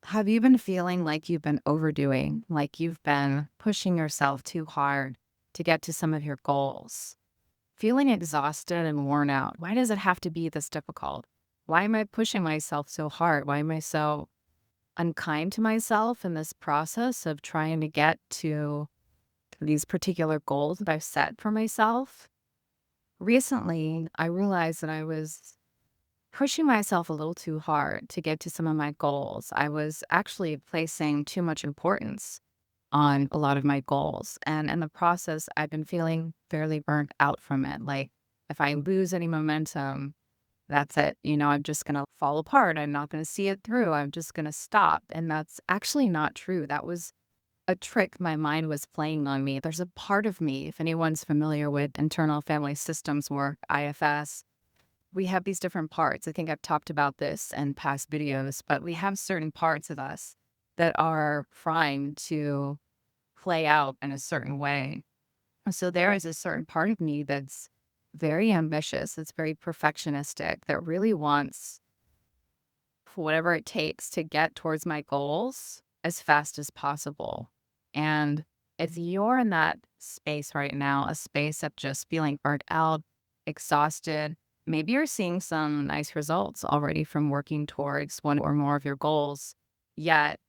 Have you been feeling like you've been overdoing, like you've been pushing yourself too hard to get to some of your goals? Feeling exhausted and worn out. Why does it have to be this difficult? Why am I pushing myself so hard? Why am I so unkind to myself in this process of trying to get to these particular goals that I've set for myself? Recently, I realized that I was pushing myself a little too hard to get to some of my goals. I was actually placing too much importance on a lot of my goals. And in the process, I've been feeling fairly burnt out from it. Like, if I lose any momentum, that's it. I'm just going to fall apart. I'm not going to see it through. I'm just going to stop. And that's actually not true. That was a trick my mind was playing on me. There's a part of me, if anyone's familiar with internal family systems work, IFS, we have these different parts. I think I've talked about this in past videos, but we have certain parts of us that are primed to play out in a certain way. So there is a certain part of me that's very ambitious, that's very perfectionistic, that really wants whatever it takes to get towards my goals as fast as possible. And if you're in that space right now, a space of just feeling burnt out, exhausted, maybe you're seeing some nice results already from working towards one or more of your goals. Yet,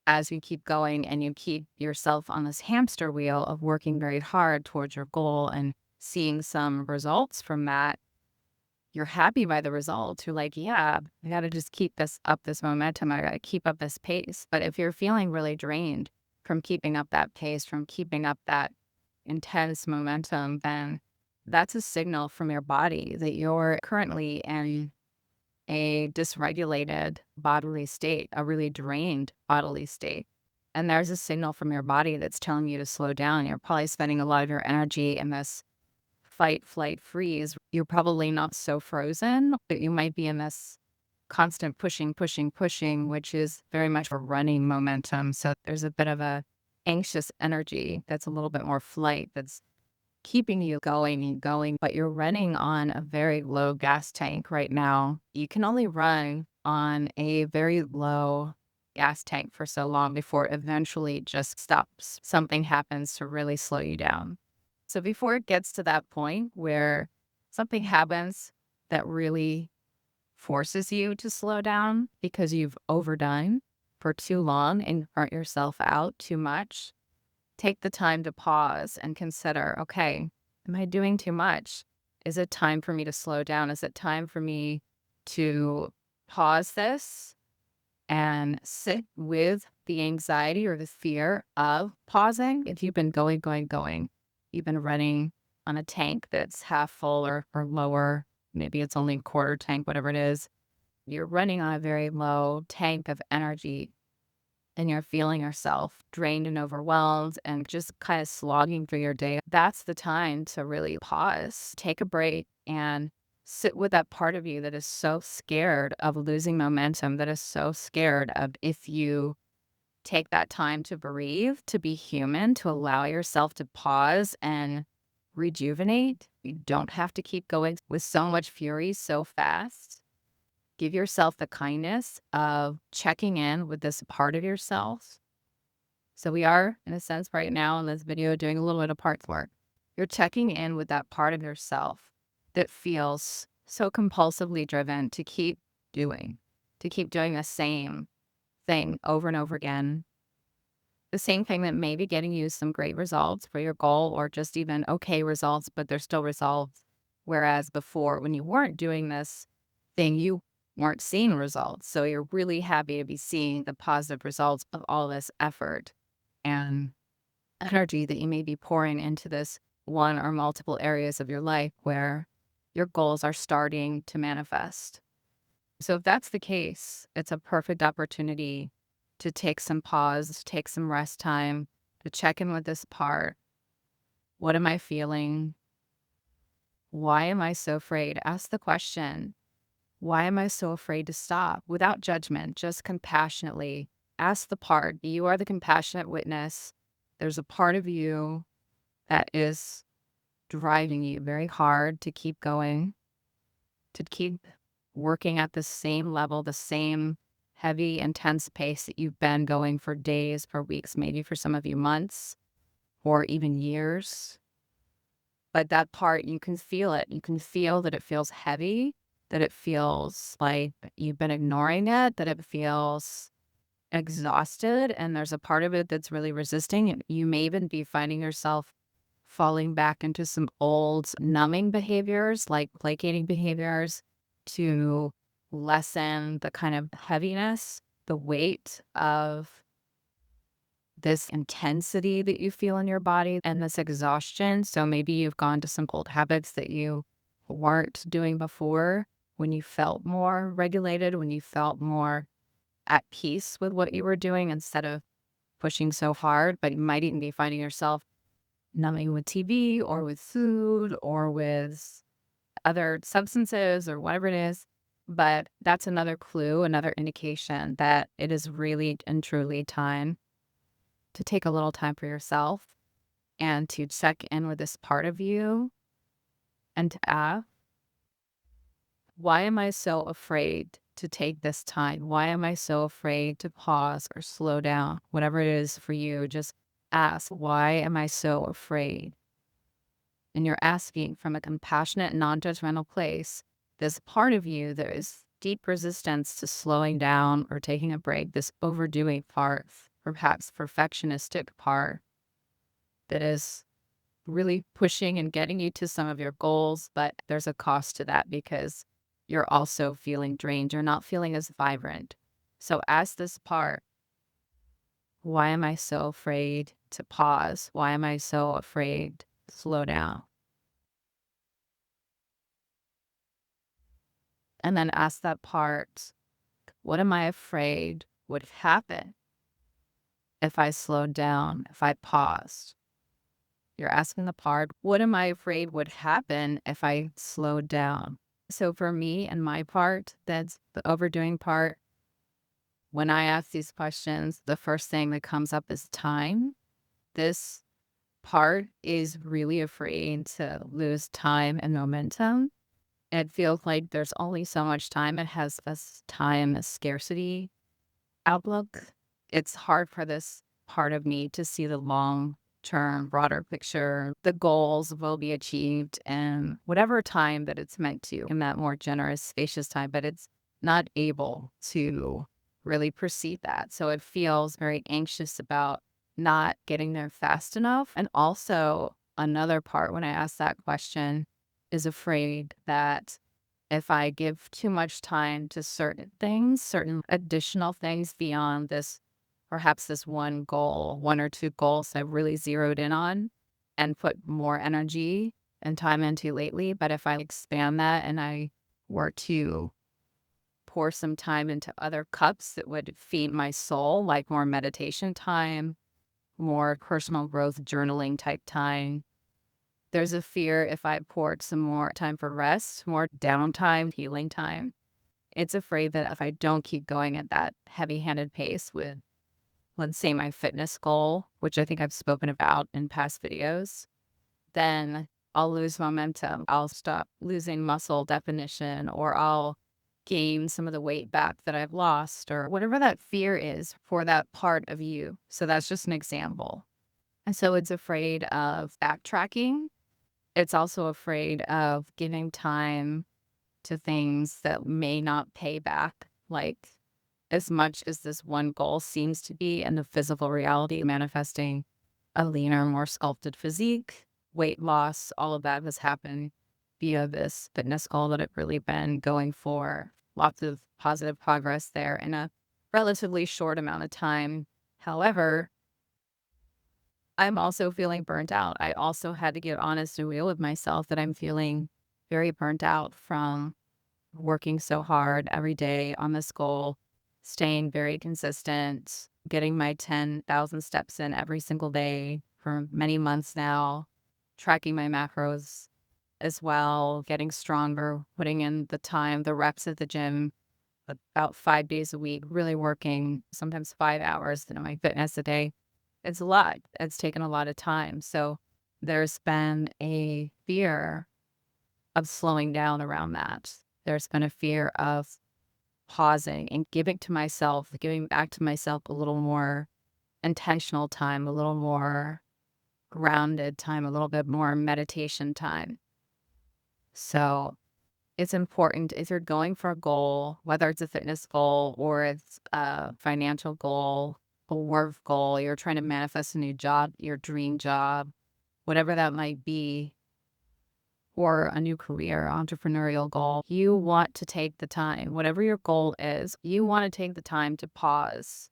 as you keep going and you keep yourself on this hamster wheel of working very hard towards your goal and seeing some results from that, you're happy by the results. You're like, yeah, I got to just keep this up, this momentum. I got to keep up this pace. But if you're feeling really drained from keeping up that pace, from keeping up that intense momentum, then that's a signal from your body that you're currently in a dysregulated bodily state, a really drained bodily state. And there's a signal from your body that's telling you to slow down. You're probably spending a lot of your energy in this fight, flight, freeze. You're probably not so frozen, but you might be in this constant pushing, pushing, pushing, which is very much a running momentum. So there's a bit of a anxious energy that's a little bit more flight that's keeping you going and going, but you're running on a very low gas tank right now. You can only run on a very low gas tank for so long before it eventually just stops. Something happens to really slow you down. So before it gets to that point where something happens that really forces you to slow down because you've overdone for too long and burnt yourself out too much, take the time to pause and consider, okay, am I doing too much? Is it time for me to slow down? Is it time for me to pause this and sit with the anxiety or the fear of pausing? If you've been going, going, going, you've been running on a tank that's half full or lower, maybe it's only a quarter tank, whatever it is, you're running on a very low tank of energy and you're feeling yourself drained and overwhelmed and just kind of slogging through your day, that's the time to really pause, take a break, and sit with that part of you that is so scared of losing momentum, that is so scared of if you take that time to breathe, to be human, to allow yourself to pause and rejuvenate. You don't have to keep going with so much fury so fast. Give yourself the kindness of checking in with this part of yourself. So we are, in a sense, right now in this video doing a little bit of parts work. You're checking in with that part of yourself that feels so compulsively driven to keep doing the same thing over and over again. The same thing that may be getting you some great results for your goal or just even okay results, but they're still results. Whereas before, when you weren't doing this thing, you weren't seeing results. So you're really happy to be seeing the positive results of all this effort and energy that you may be pouring into this one or multiple areas of your life where your goals are starting to manifest. So if that's the case, it's a perfect opportunity to take some pause, take some rest time, to check in with this part. What am I feeling? Why am I so afraid? Ask the question, why am I so afraid to stop? Without judgment, just compassionately ask the part. You are the compassionate witness. There's a part of you that is driving you very hard to keep going, to keep working at the same level, the same heavy, intense pace that you've been going for days, for weeks, maybe for some of you months or even years. But that part, you can feel it. You can feel that it feels heavy, that it feels like you've been ignoring it, that it feels exhausted. And there's a part of it that's really resisting. And you may even be finding yourself falling back into some old numbing behaviors, like placating behaviors, to lessen the kind of heaviness, the weight of this intensity that you feel in your body and this exhaustion. So maybe you've gone to some old habits that you weren't doing before, when you felt more regulated, when you felt more at peace with what you were doing instead of pushing so hard. But you might even be finding yourself numbing with TV or with food or with other substances or whatever it is. But that's another clue, another indication that it is really and truly time to take a little time for yourself and to check in with this part of you and to ask, why am I so afraid to take this time? Why am I so afraid to pause or slow down? Whatever it is for you, just ask, why am I so afraid? And you're asking from a compassionate, non judgmental place, this part of you, there is deep resistance to slowing down or taking a break, this overdoing part, perhaps perfectionistic part that is really pushing and getting you to some of your goals, but there's a cost to that because you're also feeling drained. You're not feeling as vibrant. So ask this part, why am I so afraid to pause? Why am I so afraid to slow down? And then ask that part, what am I afraid would happen if I slowed down, if I paused? You're asking the part, what am I afraid would happen if I slowed down? So for me and my part, that's the overdoing part. When I ask these questions, the first thing that comes up is time. This part is really afraid to lose time and momentum. It feels like there's only so much time. It has this time, a scarcity outlook. It's hard for this part of me to see the long term, broader picture. The goals will be achieved in whatever time that it's meant to, in that more generous, spacious time, but it's not able to really perceive that. So it feels very anxious about not getting there fast enough. And also, another part when I ask that question is afraid that if I give too much time to certain things, certain additional things beyond this, perhaps this one goal, one or two goals I've really zeroed in on and put more energy and time into lately. But if I expand that and I were to pour some time into other cups that would feed my soul, like more meditation time, more personal growth journaling type time, there's a fear if I poured some more time for rest, more downtime, healing time. It's afraid that if I don't keep going at that heavy-handed pace with, let's say, my fitness goal, which I think I've spoken about in past videos, then I'll lose momentum. I'll stop losing muscle definition, or I'll gain some of the weight back that I've lost, or whatever that fear is for that part of you. So that's just an example. And so it's afraid of backtracking. It's also afraid of giving time to things that may not pay back. Like, as much as this one goal seems to be in the physical reality, manifesting a leaner, more sculpted physique, weight loss, all of that has happened via this fitness goal that I've really been going for. Lots of positive progress there in a relatively short amount of time. However, I'm also feeling burnt out. I also had to get honest and real with myself that I'm feeling very burnt out from working so hard every day on this goal, staying very consistent, getting my 10,000 steps in every single day for many months now, tracking my macros as well, getting stronger, putting in the time, the reps at the gym about 5 days a week, really working, sometimes 5 hours in my fitness a day. It's a lot. It's taken a lot of time. So there's been a fear of slowing down around that. There's been a fear of pausing and giving back to myself a little more intentional time, a little more grounded time, a little bit more meditation time. So it's important if you're going for a goal, whether it's a fitness goal or it's a financial goal, a work goal, you're trying to manifest a new job, your dream job, whatever that might be, or a new career, entrepreneurial goal, you want to take the time, whatever your goal is, you want to take the time to pause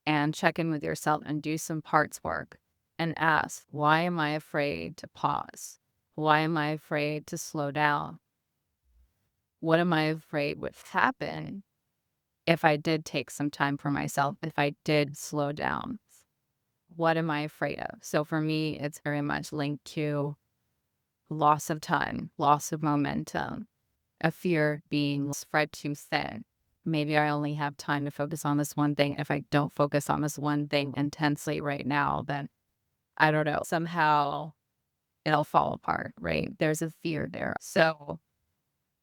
and check in with yourself and do some parts work and ask, why am I afraid to pause? Why am I afraid to slow down? What am I afraid would happen if I did take some time for myself, if I did slow down? What am I afraid of? So for me, it's very much linked to loss of time, loss of momentum, a fear being spread too thin. Maybe I only have time to focus on this one thing. If I don't focus on this one thing intensely right now, then I don't know, somehow it'll fall apart, right? There's a fear there. So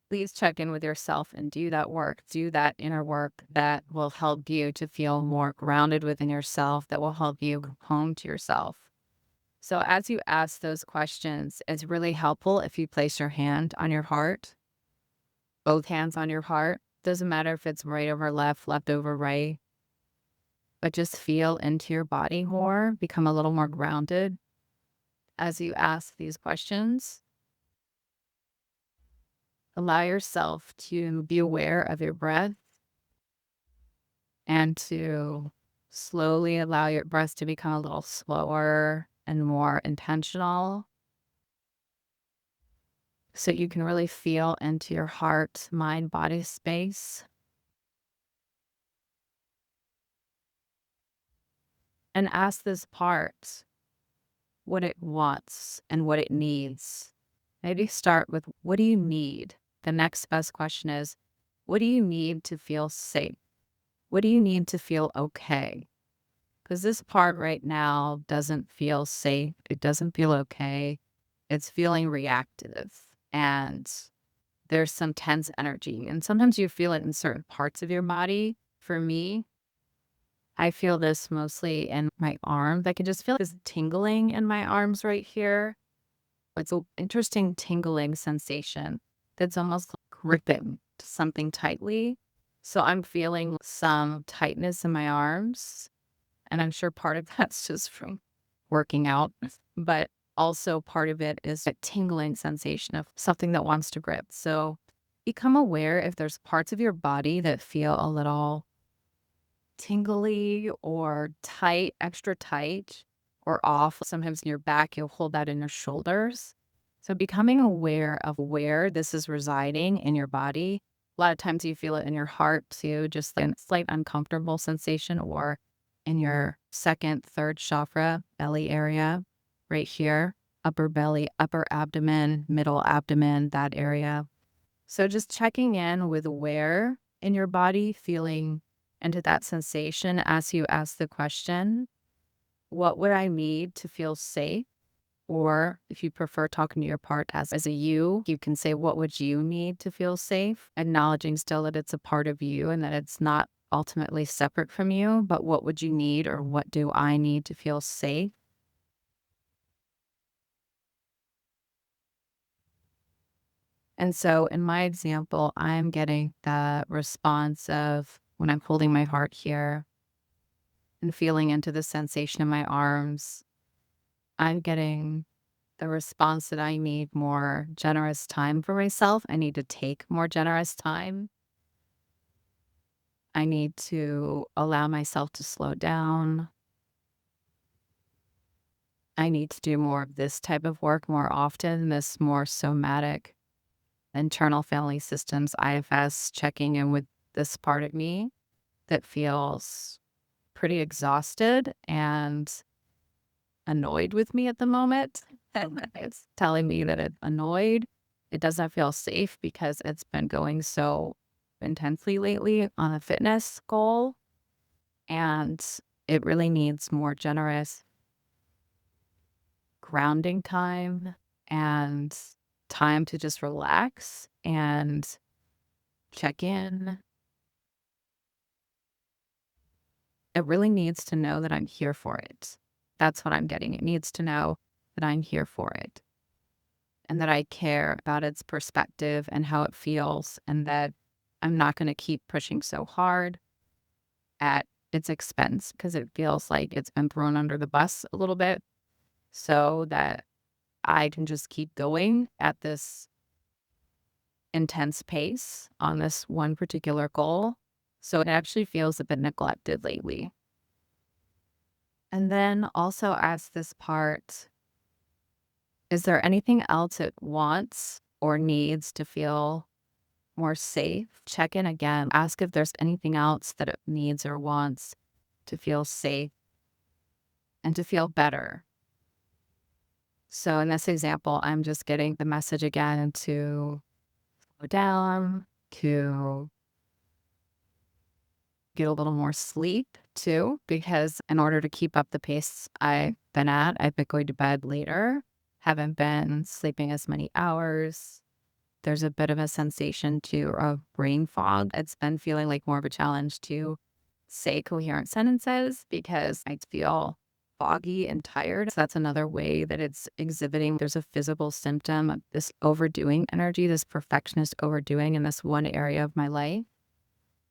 please check in with yourself and do that work. Do that inner work that will help you to feel more grounded within yourself, that will help you come home to yourself. So as you ask those questions, it's really helpful if you place your hand on your heart, both hands on your heart. Doesn't matter if it's right over left, left over right, but just feel into your body more, become a little more grounded as you ask these questions. Allow yourself to be aware of your breath and to slowly allow your breath to become a little slower and more intentional so you can really feel into your heart, mind, body space. And ask this part what it wants and what it needs. Maybe start with, what do you need? The next best question is, what do you need to feel safe? What do you need to feel okay? Because this part right now doesn't feel safe. It doesn't feel okay. It's feeling reactive and there's some tense energy. And sometimes you feel it in certain parts of your body. For me, I feel this mostly in my arms. I can just feel this tingling in my arms right here. It's an interesting tingling sensation that's almost like gripping something tightly. So I'm feeling some tightness in my arms. And I'm sure part of that's just from working out, but also part of it is a tingling sensation of something that wants to grip. So become aware if there's parts of your body that feel a little tingly or tight, extra tight or off. Sometimes in your back, you'll hold that in your shoulders. So becoming aware of where this is residing in your body. A lot of times you feel it in your heart too, just like a slight uncomfortable sensation, or in your second, third chakra, belly area, right here, upper belly, upper abdomen, middle abdomen, that area. So just checking in with where in your body, feeling into that sensation as you ask the question, what would I need to feel safe? Or if you prefer talking to your part as a you can say, what would you need to feel safe? Acknowledging still that it's a part of you and that it's not ultimately separate from you, but what would you need or what do I need to feel safe? And so in my example, I'm getting the response of when I'm holding my heart here and feeling into the sensation in my arms, I'm getting the response that I need more generous time for myself. I need to take more generous time. I need to allow myself to slow down. I need to do more of this type of work more often, this more somatic internal family systems, IFS, checking in with this part of me that feels pretty exhausted and annoyed with me at the moment. And it's telling me that it's annoyed. It doesn't feel safe because it's been going so intensely lately on a fitness goal. And it really needs more generous grounding time and time to just relax and check in It really needs to know that I'm here for it. That's what I'm getting. It needs to know that I'm here for it and that I care about its perspective and how it feels, and that I'm not going to keep pushing so hard at its expense because it feels like it's been thrown under the bus a little bit, so that I can just keep going at this intense pace on this one particular goal. So it actually feels a bit neglected lately. And then also ask this part, is there anything else it wants or needs to feel more safe? Check in again. Ask if there's anything else that it needs or wants to feel safe and to feel better. So in this example, I'm just getting the message again to slow down, to get a little more sleep too, because in order to keep up the pace I've been at, I've been going to bed later, haven't been sleeping as many hours. There's a bit of a sensation too of brain fog. It's been feeling like more of a challenge to say coherent sentences because I feel foggy and tired. So that's another way that it's exhibiting. There's a physical symptom of this overdoing energy, this perfectionist overdoing in this one area of my life.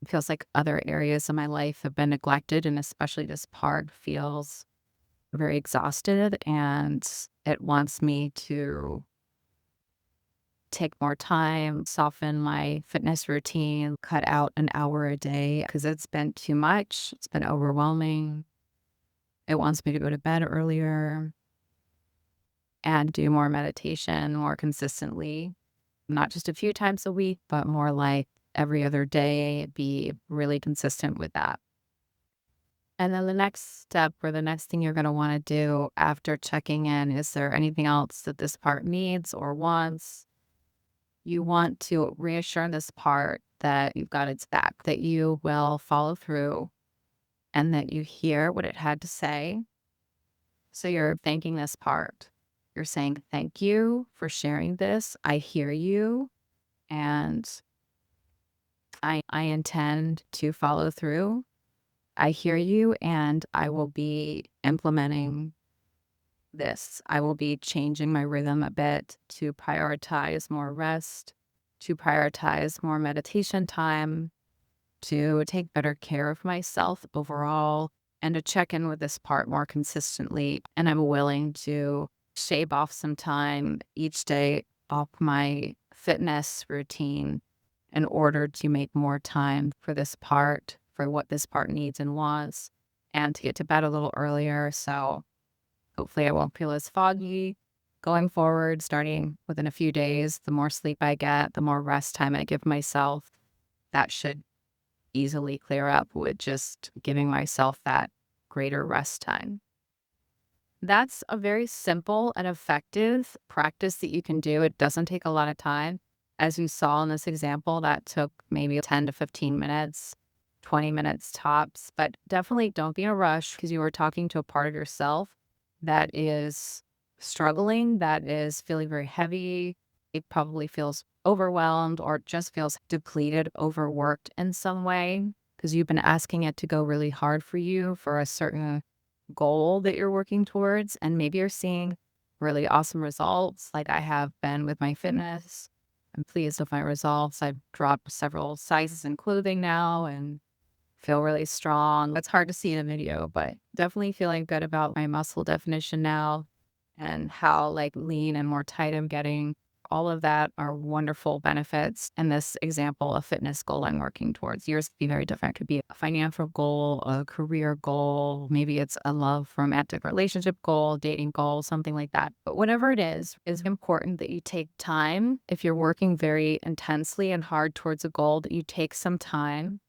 It feels like other areas of my life have been neglected, and especially this part feels very exhausted, and it wants me to take more time, soften my fitness routine, cut out an hour a day because it's been too much. It's been overwhelming. It wants me to go to bed earlier and do more meditation more consistently, not just a few times a week, but more like every other day, be really consistent with that. And then the next step or the next thing you're going to want to do after checking in, is there anything else that this part needs or wants? You want to reassure this part that you've got its back, that you will follow through and that you hear what it had to say. So you're thanking this part. You're saying, thank you for sharing this. I hear you and I intend to follow through. I hear you and I will be implementing this. I will be changing my rhythm a bit to prioritize more rest, to prioritize more meditation time, to take better care of myself overall, and to check in with this part more consistently. And I'm willing to shave off some time each day off my fitness routine in order to make more time for this part, for what this part needs and wants, and to get to bed a little earlier. So hopefully I won't feel as foggy going forward, starting within a few days. The more sleep I get, the more rest time I give myself. That should easily clear up with just giving myself that greater rest time. That's a very simple and effective practice that you can do. It doesn't take a lot of time. As you saw in this example, that took maybe 10 to 15 minutes, 20 minutes tops. But definitely don't be in a rush because you are talking to a part of yourself that is struggling, that is feeling very heavy. It probably feels overwhelmed or just feels depleted, overworked in some way because you've been asking it to go really hard for you for a certain goal that you're working towards. And maybe you're seeing really awesome results, like I have been with my fitness. I'm pleased with my results. I've dropped several sizes in clothing now and feel really strong. It's hard to see in a video, but definitely feeling good about my muscle definition now and how like lean and more tight I'm getting. All of that are wonderful benefits. And this example, a fitness goal I'm working towards. Yours could be very different. It could be a financial goal, a career goal. Maybe it's a love romantic relationship goal, dating goal, something like that. But whatever it is important that you take time. If you're working very intensely and hard towards a goal, that you take some time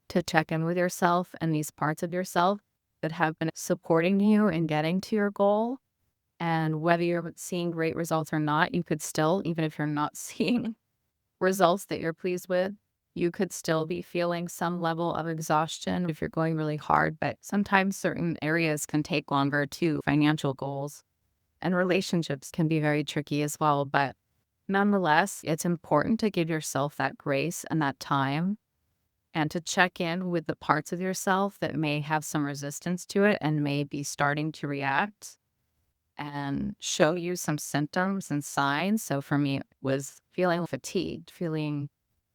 to check in with yourself and these parts of yourself that have been supporting you in getting to your goal. And whether you're seeing great results or not, you could still, even if you're not seeing results that you're pleased with, you could still be feeling some level of exhaustion if you're going really hard. But sometimes certain areas can take longer too. Financial goals and relationships can be very tricky as well. But nonetheless, it's important to give yourself that grace and that time and to check in with the parts of yourself that may have some resistance to it and may be starting to react and show you some symptoms and signs. So for me, it was feeling fatigued, feeling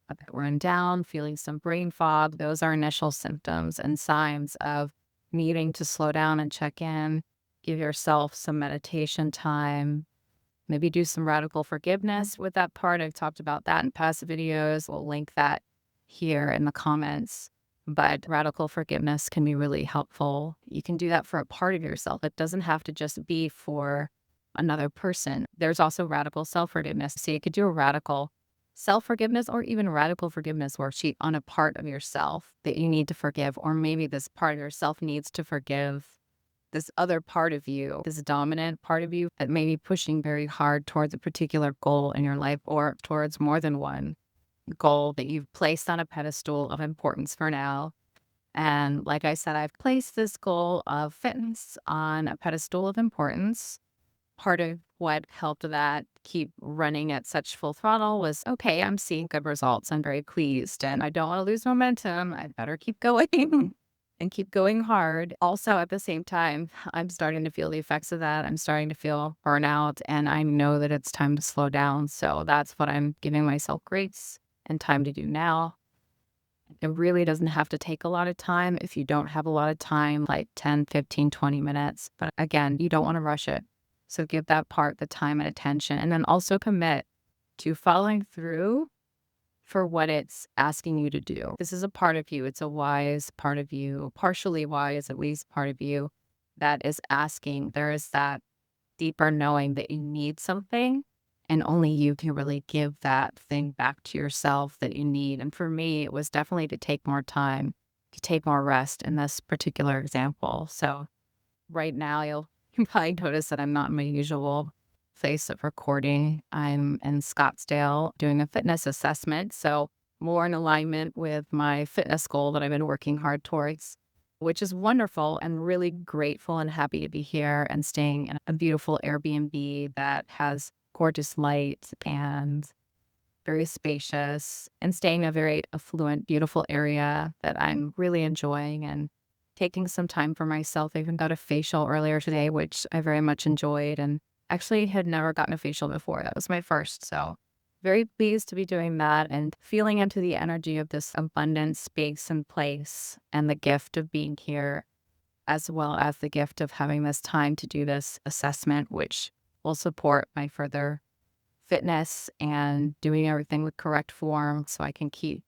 a bit run down, feeling some brain fog. Those are initial symptoms and signs of needing to slow down and check in, give yourself some meditation time, maybe do some radical forgiveness with that part. I've talked about that in past videos. We'll link that here in the comments. But radical forgiveness can be really helpful. You can do that for a part of yourself. It doesn't have to just be for another person. There's also radical self forgiveness. So you could do a radical self forgiveness or even radical forgiveness worksheet on a part of yourself that you need to forgive, or maybe this part of yourself needs to forgive this other part of you, this dominant part of you that may be pushing very hard towards a particular goal in your life or towards more than one goal that you've placed on a pedestal of importance for now. And like I said, I've placed this goal of fitness on a pedestal of importance. Part of what helped that keep running at such full throttle was, okay, I'm seeing good results. I'm very pleased and I don't want to lose momentum. I better keep going and keep going hard. Also, at the same time, I'm starting to feel the effects of that. I'm starting to feel burnout and I know that it's time to slow down. So that's what I'm giving myself grace and time to do now. It really doesn't have to take a lot of time if you don't have a lot of time, like 10, 15, 20 minutes. But again, you don't want to rush it. So give that part the time and attention. And then also commit to following through for what it's asking you to do. This is a part of you. It's a wise part of you, partially wise, at least part of you that is asking. There is that deeper knowing that you need something and only you can really give that thing back to yourself that you need. And for me, it was definitely to take more time, to take more rest in this particular example. So right now, you'll probably notice that I'm not in my usual place of recording. I'm in Scottsdale doing a fitness assessment. So more in alignment with my fitness goal that I've been working hard towards, which is wonderful and really grateful and happy to be here and staying in a beautiful Airbnb that has gorgeous light and very spacious and staying in a very affluent, beautiful area that I'm really enjoying and taking some time for myself. I even got a facial earlier today, which I very much enjoyed and actually had never gotten a facial before. That was my first. So very pleased to be doing that and feeling into the energy of this abundant space and place and the gift of being here, as well as the gift of having this time to do this assessment, which will support my further fitness and doing everything with correct form so I can keep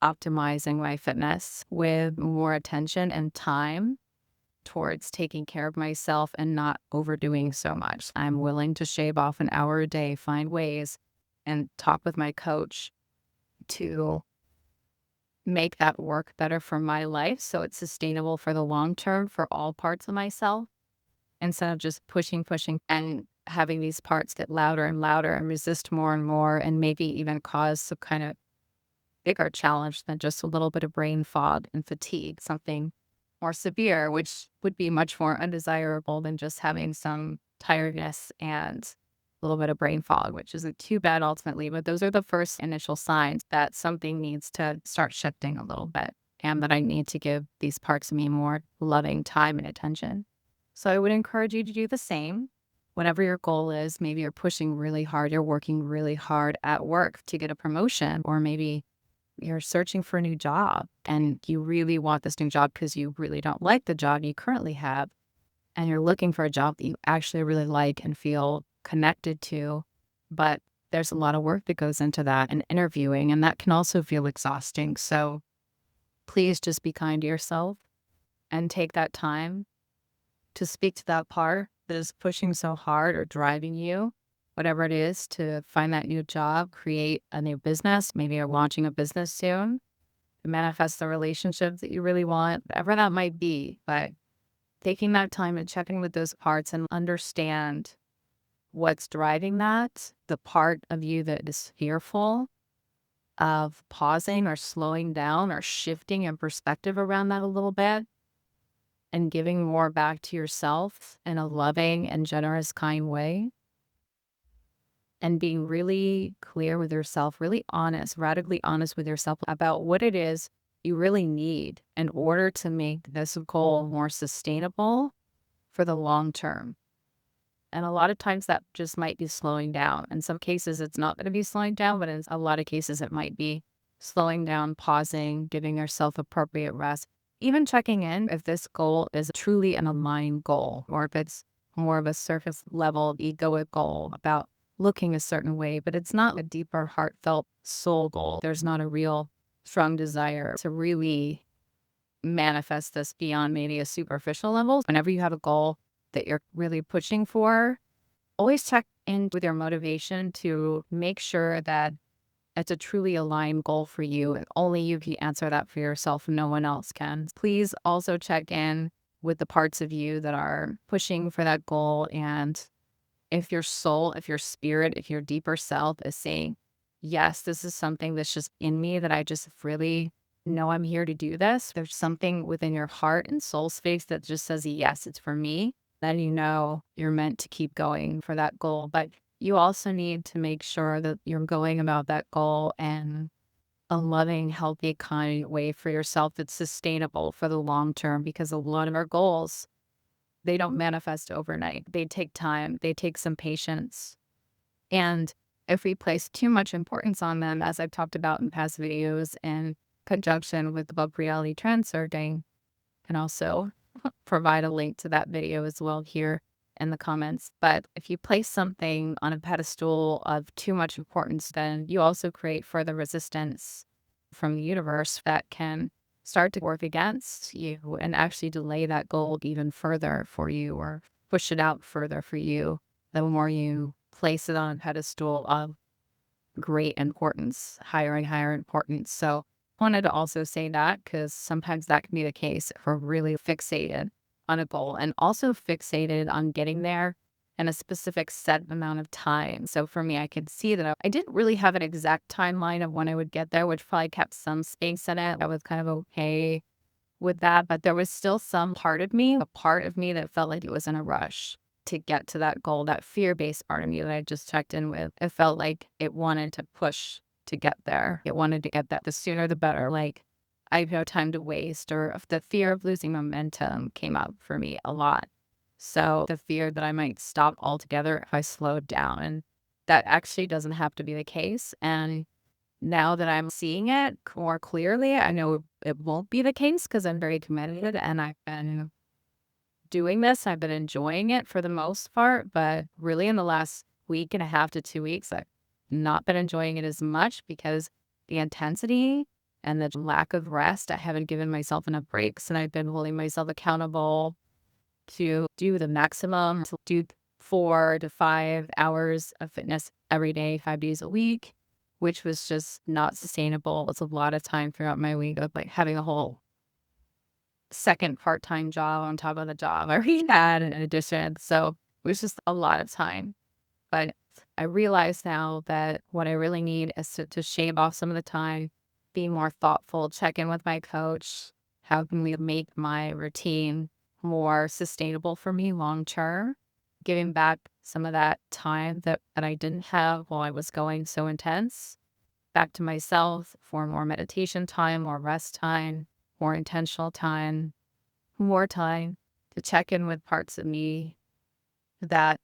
optimizing my fitness with more attention and time towards taking care of myself and not overdoing so much. I'm willing to shave off an hour a day, find ways, and talk with my coach to make that work better for my life so it's sustainable for the long term for all parts of myself instead of just pushing, and having these parts get louder and louder and resist more and more and maybe even cause some kind of bigger challenge than just a little bit of brain fog and fatigue, something more severe, which would be much more undesirable than just having some tiredness and a little bit of brain fog, which isn't too bad ultimately. But those are the first initial signs that something needs to start shifting a little bit and that I need to give these parts of me more loving time and attention. So I would encourage you to do the same. Whatever your goal is, maybe you're pushing really hard, you're working really hard at work to get a promotion, or maybe you're searching for a new job and you really want this new job because you really don't like the job you currently have. And you're looking for a job that you actually really like and feel connected to. But there's a lot of work that goes into that and interviewing, and that can also feel exhausting. So please just be kind to yourself and take that time to speak to that part that is pushing so hard or driving you, whatever it is, to find that new job, create a new business. Maybe you're launching a business soon, to manifest the relationship that you really want, whatever that might be. But taking that time and checking with those parts and understand what's driving that, the part of you that is fearful of pausing or slowing down or shifting your perspective around that a little bit and giving more back to yourself in a loving and generous, kind way. And being really clear with yourself, really honest, radically honest with yourself about what it is you really need in order to make this goal more sustainable for the long term. And a lot of times that just might be slowing down. In some cases, it's not going to be slowing down, but in a lot of cases, it might be slowing down, pausing, giving yourself appropriate rest, even checking in if this goal is truly an aligned goal or if it's more of a surface level egoic goal about looking a certain way, but it's not a deeper, heartfelt soul goal. There's not a real strong desire to really manifest this beyond maybe a superficial level. Whenever you have a goal that you're really pushing for, always check in with your motivation to make sure that it's a truly aligned goal for you. And only you can answer that for yourself. No one else can. Please also check in with the parts of you that are pushing for that goal. And if your soul, if your spirit, if your deeper self is saying, yes, this is something that's just in me that I just really know I'm here to do this. There's something within your heart and soul space that just says, yes, it's for me. Then you know you're meant to keep going for that goal. But you also need to make sure that you're going about that goal in a loving, healthy, kind way for yourself that's sustainable for the long term, because a lot of our goals, they don't manifest overnight. They take time, they take some patience. And if we place too much importance on them, as I've talked about in past videos, in conjunction with the book Reality Transcending, can also provide a link to that video as well here in the comments. But if you place something on a pedestal of too much importance, then you also create further resistance from the universe that can start to work against you and actually delay that goal even further for you or push it out further for you. The more you place it on a pedestal of great importance, higher and higher importance. So wanted to also say that because sometimes that can be the case if we're really fixated on a goal and also fixated on getting there in a specific set amount of time. So for me, I could see that I didn't really have an exact timeline of when I would get there, which probably kept some space in it. I was kind of okay with that, but there was still some part of me, a part of me that felt like it was in a rush to get to that goal, that fear-based part of me that I just checked in with. It felt like it wanted to push to get there. It wanted to get that the sooner the better. Like I have no time to waste, or if the fear of losing momentum came up for me a lot. So the fear that I might stop altogether if I slowed down. And that actually doesn't have to be the case. And now that I'm seeing it more clearly, I know it won't be the case because I'm very committed and I've been doing this. I've been enjoying it for the most part, but really in the last week and a half to 2 weeks, I've not been enjoying it as much because the intensity and the lack of rest, I haven't given myself enough breaks and I've been holding myself accountable to do the maximum, to do 4 to 5 hours of fitness every day, 5 days a week, which was just not sustainable. It's a lot of time throughout my week of like having a whole second part-time job on top of the job I already had in addition. So it was just a lot of time. But I realize now that what I really need is to shave off some of the time, be more thoughtful, check in with my coach. How can we make my routine more sustainable for me long term? Giving back some of that time that I didn't have while I was going so intense back to myself for more meditation time, more rest time, more intentional time, more time to check in with parts of me that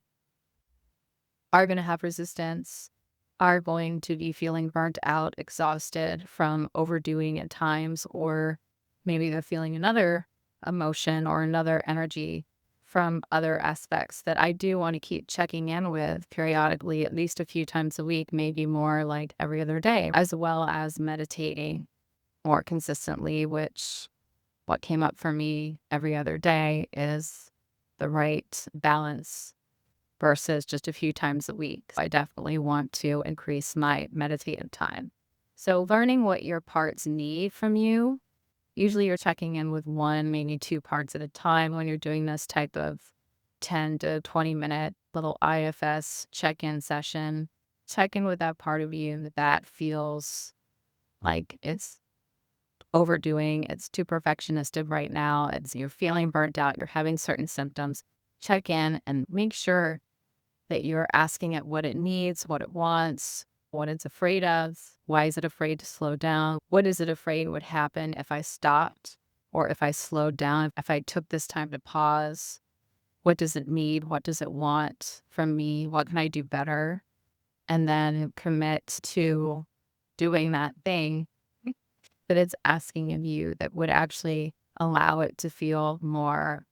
are going to have resistance, are going to be feeling burnt out, exhausted from overdoing at times, or maybe they're feeling another emotion or another energy from other aspects that I do want to keep checking in with periodically, at least a few times a week, maybe more like every other day, as well as meditating more consistently, which what came up for me every other day is the right balance versus just a few times a week. I definitely want to increase my meditative time. So learning what your parts need from you. Usually you're checking in with one, maybe 2 parts at a time when you're doing this type of 10 to 20 minute little IFS check-in session. Check in with that part of you that feels like it's overdoing, it's too perfectionistic right now, it's you're feeling burnt out, you're having certain symptoms. Check in and make sure that you're asking it what it needs, what it wants, what it's afraid of. Why is it afraid to slow down? What is it afraid would happen if I stopped or if I slowed down? If I took this time to pause, what does it need? What does it want from me? What can I do better? And then commit to doing that thing that it's asking of you that would actually allow it to feel more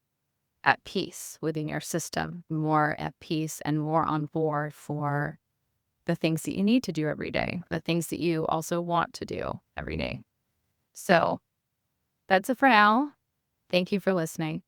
at peace within your system, more at peace and more on board for the things that you need to do every day, the things that you also want to do every day. So that's it for now. Thank you for listening.